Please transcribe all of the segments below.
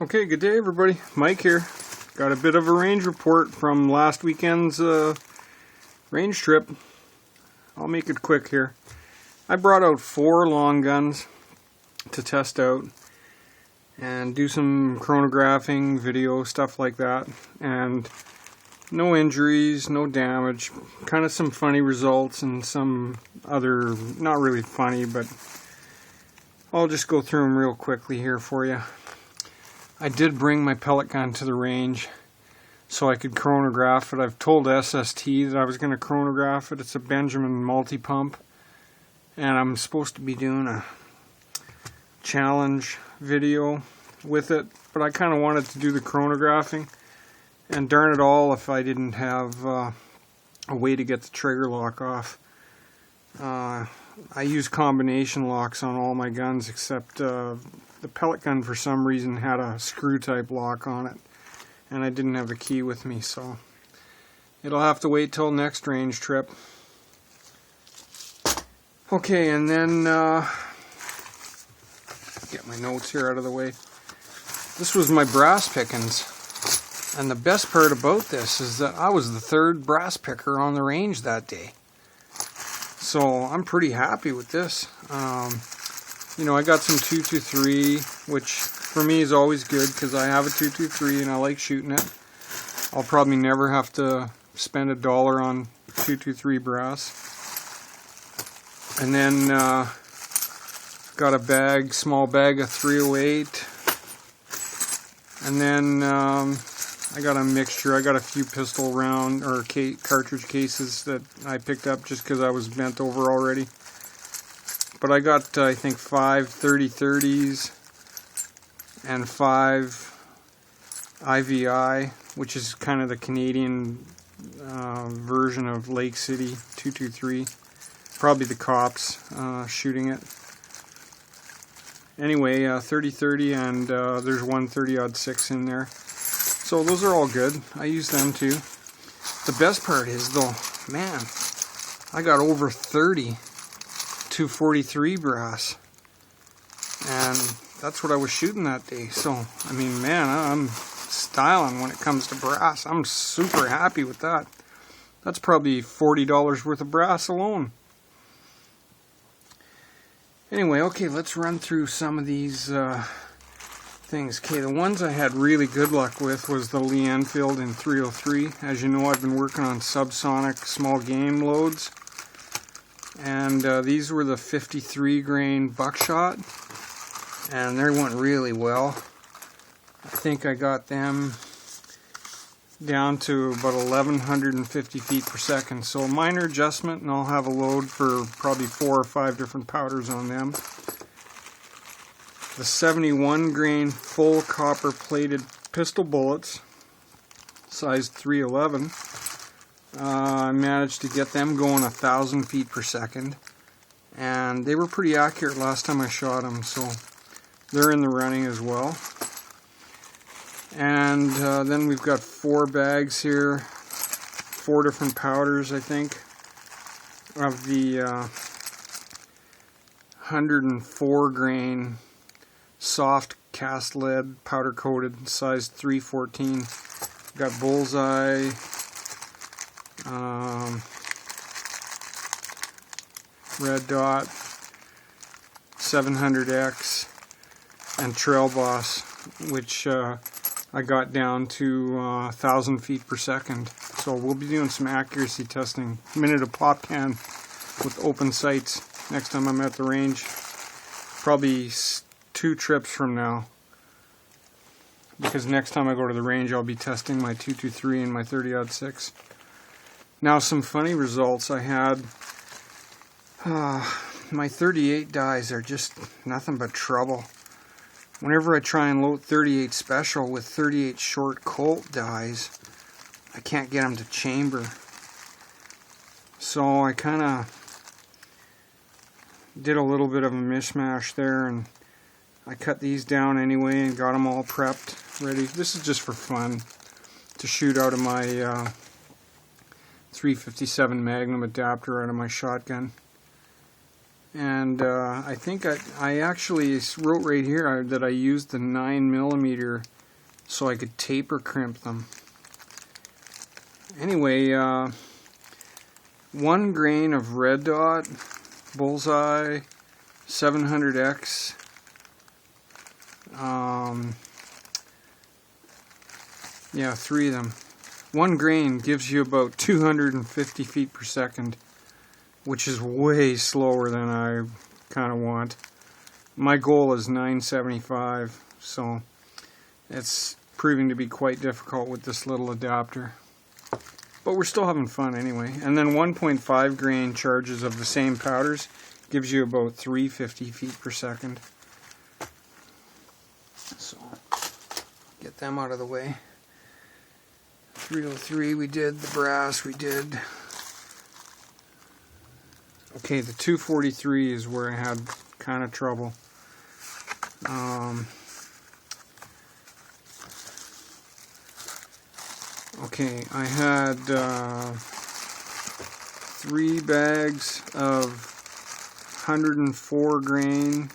Okay, good day everybody. Mike here. Got a bit of a range report from last weekend's range trip. I'll make it quick here. I brought out 4 long guns to test out and do some chronographing, video, stuff like that. And no injuries, no damage. Kind of some funny results and some other, not really funny, but I'll just go through them real quickly here for you. I did bring my pellet gun to the range so I could chronograph it. I've told SST that I was going to chronograph it. It's a Benjamin multi-pump, and I'm supposed to be doing a challenge video with it, but I kind of wanted to do the chronographing, and darn it all if I didn't have a way to get the trigger lock off. I use combination locks on all my guns except the pellet gun for some reason had a screw type lock on it, and I didn't have the key with me, so it'll have to wait till next range trip. Okay, and then get my notes here out of the way. This was my brass pickings, and the best part about this is that I was the 3rd brass picker on the range that day, so I'm pretty happy with this. You know, I got some 223, which for me is always good because I have a 223 and I like shooting it. I'll probably never have to spend $1 on 223 brass. And then got a bag, small bag of 308. And then I got a mixture. I got a few pistol round or cartridge cases that I picked up just because I was bent over already. But I got, I think, 5 30-30s and 5 IVI, which is kind of the Canadian version of Lake City 223. Probably the cops shooting it. Anyway, 30-30 and there's one 30-06 in there. So those are all good. I use them too. The best part is, though, man, I got over 30 243 brass, and that's what I was shooting that day. So I mean, man, I'm styling when it comes to brass. I'm super happy with that. That's probably $40 worth of brass alone. Anyway, okay, let's run through some of these things. Okay, the ones I had really good luck with was the Lee Enfield in 303. As you know, I've been working on subsonic small game loads. And these were the 53 grain buckshot, and they went really well. I think I got them down to about 1150 feet per second. So minor adjustment, and I'll have a load for probably 4 or 5 different powders on them. The 71 grain full copper plated pistol bullets, size 311. I managed to get them going 1,000 feet per second, and they were pretty accurate last time I shot them, so they're in the running as well. And then we've got 4 bags here, 4 different powders, I think, of the 104 grain soft cast lead powder coated, size 314. Got bullseye, red dot, 700X, and trail boss, which I got down to 1,000 feet per second. So we'll be doing some accuracy testing, minute of pop can with open sights next time I'm at the range. Probably 2 trips from now, because next time I go to the range I'll be testing my 223 and my 30-06. Now, some funny results I had. My 38 dies are just nothing but trouble. Whenever I try and load 38 special with 38 short Colt dies, I can't get them to chamber. So I kind of did a little bit of a mishmash there, and I cut these down anyway and got them all prepped, ready. This is just for fun, to shoot out of my 357 Magnum adapter out of my shotgun. And I think I actually wrote right here that I used the 9mm so I could taper crimp them. Anyway, 1 grain of red dot, bullseye, 700X, yeah, 3 of them. 1 grain gives you about 250 feet per second, which is way slower than I kind of want. My goal is 975, so it's proving to be quite difficult with this little adapter. But we're still having fun anyway. And then 1.5 grain charges of the same powders gives you about 350 feet per second. So, get them out of the way. 303 we did, the brass we did. Okay, the 243 is where I had kind of trouble. Okay, I had 3 bags of 104 grain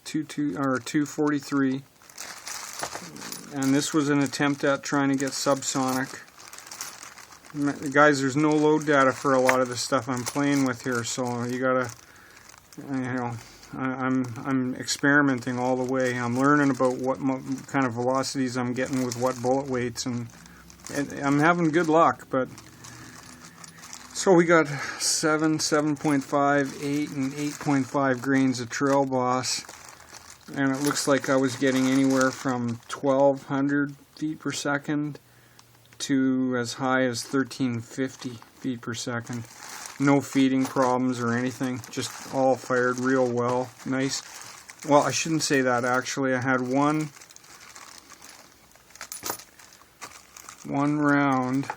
243, and this was an attempt at trying to get subsonic. Guys, there's no load data for a lot of the stuff I'm playing with here, so you gotta, you know, I'm experimenting all the way. I'm learning about what kind of velocities I'm getting with what bullet weights, and I'm having good luck. But so we got 7, 7.5, 8, and 8.5 grains of Trail Boss, and it looks like I was getting anywhere from 1,200 feet per second to as high as 1,350 feet per second. No feeding problems or anything, just all fired real well. Nice. Well, I shouldn't say that actually. I had one round.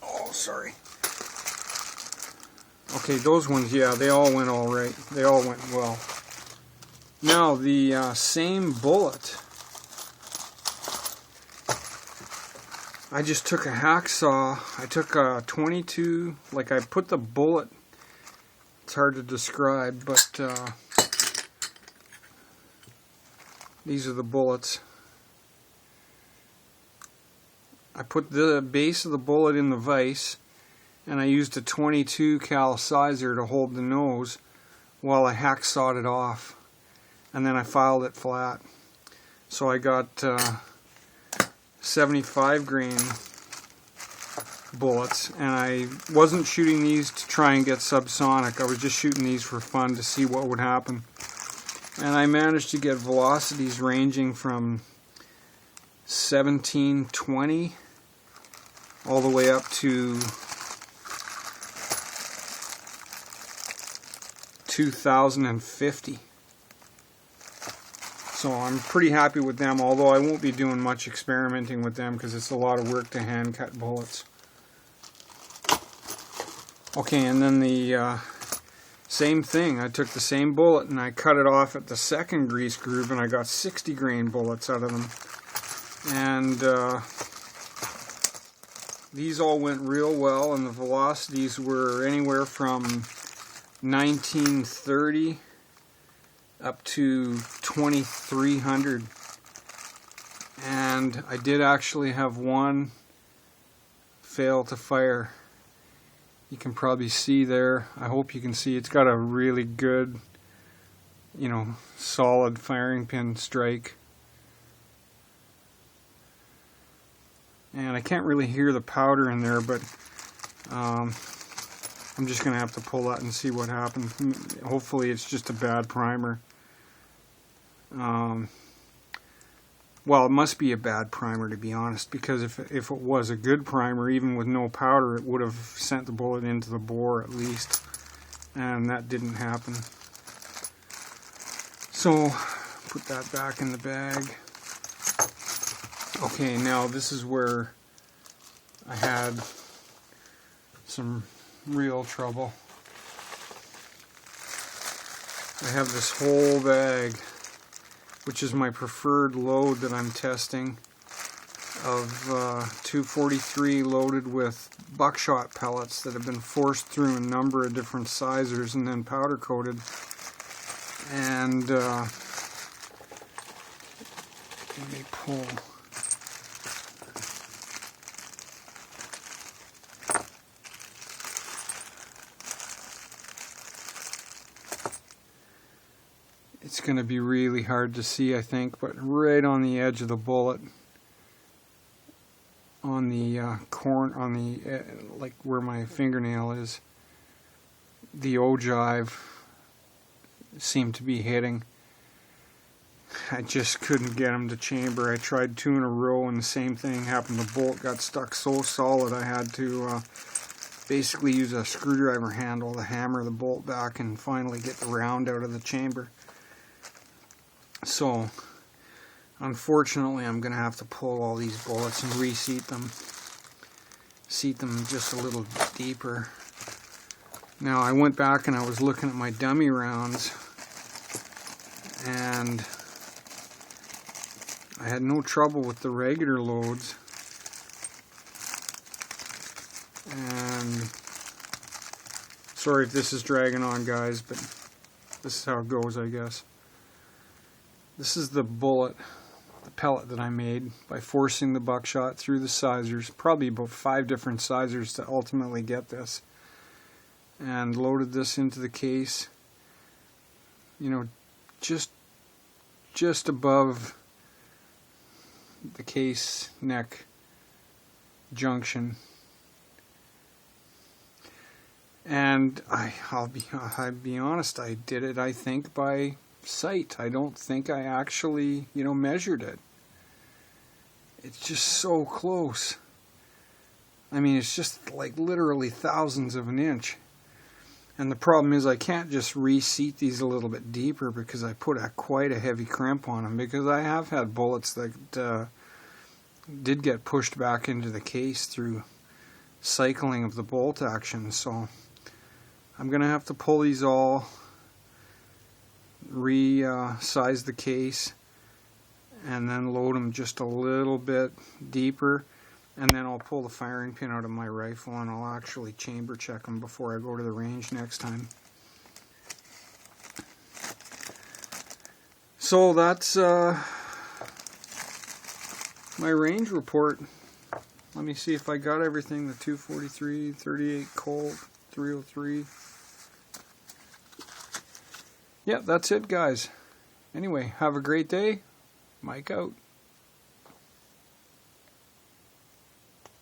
Oh, sorry. Okay, those ones, yeah, they all went all right. They all went well. Now, the same bullet, I just took a hacksaw. I took a 22, like I put the bullet, it's hard to describe, but these are the bullets. I put the base of the bullet in the vise, and I used a 22 cal sizer to hold the nose while I hacksawed it off, and then I filed it flat. So I got 75 grain bullets, and I wasn't shooting these to try and get subsonic. I was just shooting these for fun to see what would happen. And I managed to get velocities ranging from 1720 all the way up to 2050. So I'm pretty happy with them, although I won't be doing much experimenting with them because it's a lot of work to hand cut bullets. Okay, and then the same thing. I took the same bullet and I cut it off at the second grease groove, and I got 60 grain bullets out of them. And these all went real well, and the velocities were anywhere from 1930 up to 2300, and I did actually have one fail to fire. You can probably see there, I hope you can see, it's got a really good, you know, solid firing pin strike. And I can't really hear the powder in there, but I'm just going to have to pull that and see what happens. Hopefully it's just a bad primer. Well, it must be a bad primer, to be honest, because if it was a good primer, even with no powder, it would have sent the bullet into the bore at least, and that didn't happen. So, put that back in the bag. Okay, now this is where I had some real trouble. I have this whole bag, which is my preferred load that I'm testing, of 243 loaded with buckshot pellets that have been forced through a number of different sizers and then powder coated. And let me pull. It's going to be really hard to see, I think, but right on the edge of the bullet, on the corner, on the like where my fingernail is, the ogive seemed to be hitting. I just couldn't get them to chamber. I tried 2 in a row, and the same thing happened. The bolt got stuck so solid I had to basically use a screwdriver handle to hammer the bolt back and finally get the round out of the chamber. So, unfortunately, I'm going to have to pull all these bullets and reseat them. Seat them just a little deeper. Now, I went back and I was looking at my dummy rounds, and I had no trouble with the regular loads. And sorry if this is dragging on, guys, but this is how it goes, I guess. This is the bullet, the pellet that I made by forcing the buckshot through the sizers, probably about 5 different sizers to ultimately get this, and loaded this into the case, you know, just above the case neck junction. And I'll be honest, I did it, I think, by sight. I don't think I actually, measured it. It's just so close. I mean, it's just like literally thousandths of an inch. And the problem is I can't just reseat these a little bit deeper because I put quite a heavy crimp on them, because I have had bullets that did get pushed back into the case through cycling of the bolt action. So I'm going to have to pull these all, resize the case, and then load them just a little bit deeper, and then I'll pull the firing pin out of my rifle and I'll actually chamber check them before I go to the range next time. So that's my range report. Let me see if I got everything. The 243, 38 Colt, 303. Yeah, that's it, guys. Anyway, have a great day. Mike out.